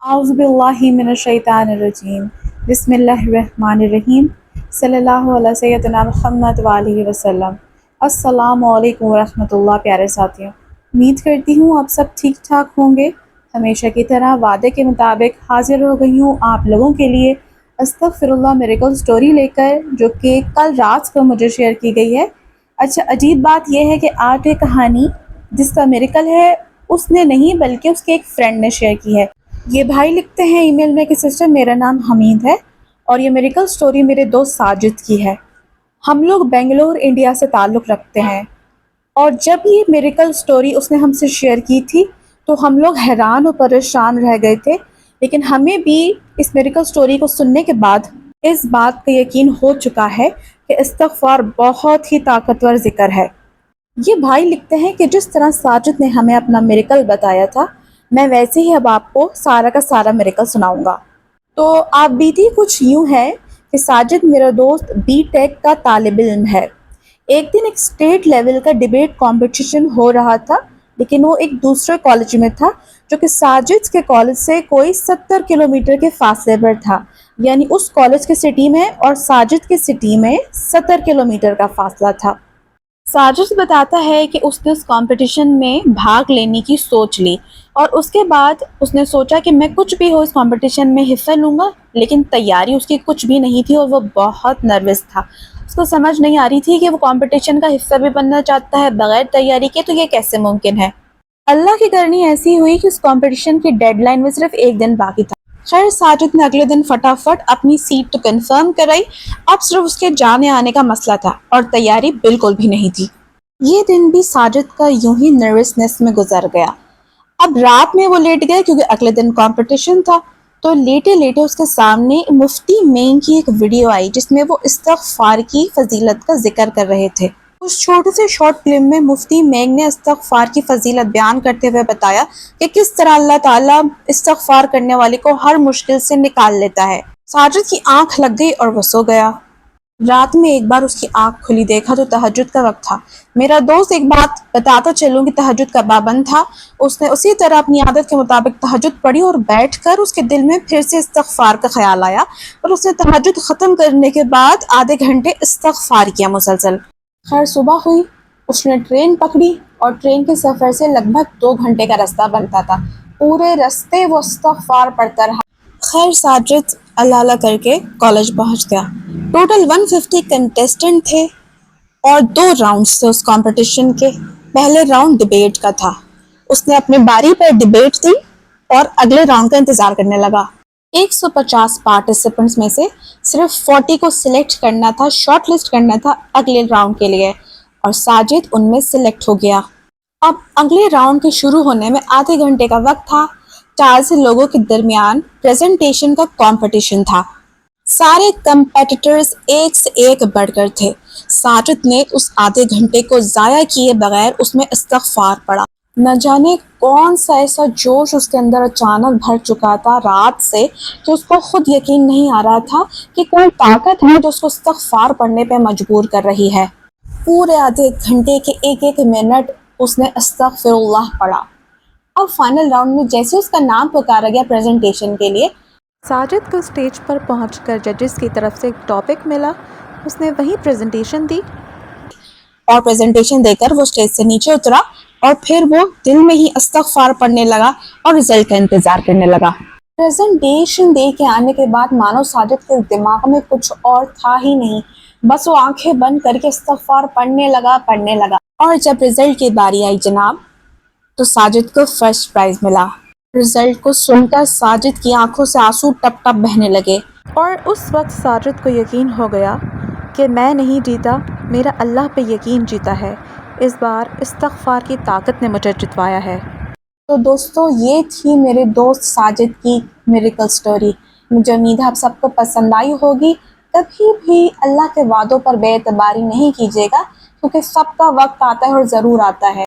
औज़ुबिल्लाहि मिनश्शैतानिर्रजीम बिस्मिल्लाहिर्रहमानिर्रहीम सल्लल्लाहु अला सय्यदना मुहम्मद व आलिहि वसल्लम। अस्सलामु अलैकुम वरहमतुल्लाह। प्यारे साथियों, उम्मीद करती हूँ आप सब ठीक ठाक होंगे। हमेशा की तरह वादे के मुताबिक हाजिर हो गई हूँ आप लोगों के लिए अस्तगफिरुल्लाह मिरेकल स्टोरी लेकर, जो कि कल रात को मुझे शेयर की गई है। अच्छा, अजीब बात यह है कि आज ये कहानी जिसका मिरेकल है उसने नहीं बल्कि उसके एक फ्रेंड ने शेयर की है। ये भाई लिखते हैं ईमेल में कि सिस्टर, मेरा नाम हमीद है और ये मिरेकल स्टोरी मेरे दोस्त साजिद की है। हम लोग बेंगलोर इंडिया से ताल्लुक़ रखते हैं और जब ये मिरेकल स्टोरी उसने हमसे शेयर की थी तो हम लोग हैरान और परेशान रह गए थे। लेकिन हमें भी इस मिरेकल स्टोरी को सुनने के बाद इस बात का यकीन हो चुका है कि इस्तिग़फ़ार बहुत ही ताकतवर ज़िक्र है। ये भाई लिखते हैं कि जिस तरह साजिद ने हमें अपना मिरेकल बताया था, मैं वैसे ही अब आपको सारा का सारा मिरेकल सुनाऊंगा। तो आप बीती कुछ यूँ है कि साजिद मेरा दोस्त बीटेक का तालिब इल्म है। एक दिन एक स्टेट लेवल का डिबेट कंपटीशन हो रहा था, लेकिन वो एक दूसरे कॉलेज में था जो कि साजिद के कॉलेज से कोई 70 किलोमीटर के फासले पर था। यानी उस कॉलेज के सिटी में और साजिद के सिटी में 70 किलोमीटर का फासला था। साजिद बताता है कि उसने उस कंपटीशन में भाग लेने की सोच ली और उसके बाद उसने सोचा कि मैं कुछ भी हो इस कंपटीशन में हिस्सा लूँगा, लेकिन तैयारी उसकी कुछ भी नहीं थी और वो बहुत नर्वस था। उसको समझ नहीं आ रही थी कि वो कंपटीशन का हिस्सा भी बनना चाहता है बगैर तैयारी के, तो ये कैसे मुमकिन है। अल्लाह की करनी ऐसी हुई कि उस कंपटीशन की डेडलाइन में सिर्फ एक दिन बाकी था। खैर, साजिद ने अगले दिन फटाफट अपनी सीट तो कंफर्म कराई। अब सिर्फ उसके जाने आने का मसला था और तैयारी बिल्कुल भी नहीं थी। ये दिन भी साजिद का यूं ही नर्वसनेस में गुजर गया। अब रात में वो लेट गया क्योंकि अगले दिन कंपटीशन था। तो लेटे लेटे उसके सामने मुफ्ती मेन की एक वीडियो आई जिसमें वो इस्तिग़फ़ार की फजीलत का जिक्र कर रहे थे। उस छोटे से शॉर्ट फिल्म में मुफ्ती मेग ने इस्तिग़फ़ार की फजीलत बयान करते हुए बताया कि किस तरह अल्लाह ताला इस्तिग़फ़ार करने वाले को हर मुश्किल से निकाल लेता है। साजिद की आंख लग गई और वो सो गया। रात में एक बार उसकी आंख खुली, देखा तो तहज्जुद का वक्त था। मेरा दोस्त, एक बात बताता चलूं कि तहज्जुद का पाबंद था। उसने उसी तरह अपनी आदत के मुताबिक तहज्जुद पढ़ी और बैठकर उसके दिल में फिर से इस्तिग़फ़ार का ख्याल आया और उसने तहज्जुद ख़त्म करने के बाद आधे घंटे इस्तिग़फ़ार किया मुसलसल। खैर, सुबह हुई, उसने ट्रेन पकड़ी और ट्रेन के सफ़र से लगभग 2 घंटे का रास्ता बनता था। पूरे रास्ते वो इस्तिग़फ़ार पढ़ता रहा। खैर, साजिद अल्लाह अल्लाह करके कॉलेज पहुंच गया। टोटल 150 कंटेस्टेंट थे और 2 राउंड्स थे उस कंपटीशन के। पहले राउंड डिबेट का था। उसने अपनी बारी पर डिबेट दी और अगले राउंड का इंतजार करने लगा। 150 पार्टिसिपेंट्स में से सिर्फ 40 को सिलेक्ट करना था, शॉर्ट लिस्ट करना था अगले राउंड के लिए, और साजिद उनमें सिलेक्ट हो गया। अब अगले राउंड के शुरू होने में आधे घंटे का वक्त था। 4 से लोगों के दरमियान प्रेजेंटेशन का कंपटीशन था। सारे कंपेटिटर्स एक से एक बढ़कर थे। साजिद ने उस आधे घंटे को ज़ाया किए बगैर उसमें इस्तिग़फ़ार पढ़ा। न जाने कौन सा ऐसा जोश उसके अंदर अचानक भर चुका था रात से कि उसको खुद यकीन नहीं आ रहा था कि कोई ताकत है जो उसको इस्तिग़फ़ार पढ़ने पे मजबूर कर रही है। पूरे आधे घंटे के एक एक मिनट उसने अस्तगफिरुल्लाह पढ़ा। अब फाइनल राउंड में जैसे उसका नाम पुकारा गया प्रेजेंटेशन के लिए, साजिद को स्टेज पर पहुंचकर जजेस की तरफ से एक टॉपिक मिला। उसने वही प्रेजेंटेशन दी और प्रेजेंटेशन देकर वो स्टेज से नीचे उतरा और फिर वो दिल में ही इस्तिग़फ़ार पढ़ने लगा और रिजल्ट का इंतजार करने लगा। प्रेजेंटेशन दे के आने के बाद मानो साजिद के दिमाग में कुछ और था ही नहीं, बस वो आंखें बंद करके इस्तिग़फ़ार पढ़ने लगा। और जब रिजल्ट की बारी आई जनाब, तो साजिद को फर्स्ट प्राइज मिला। रिजल्ट को सुनकर साजिद की आंखों से आंसू टप टप बहने लगे और उस वक्त साजिद को यकीन हो गया कि मैं नहीं जीता, मेरा अल्लाह पे यकीन जीता है। इस बार इस्तिग़फ़ार की ताकत ने मुझे जितवाया है। तो दोस्तों, ये थी मेरे दोस्त साजिद की मिरेकल स्टोरी। मुझे उम्मीद है आप सबको पसंद आई होगी। कभी भी अल्लाह के वादों पर बेएतबारी नहीं कीजिएगा, क्योंकि सबका वक्त आता है और ज़रूर आता है।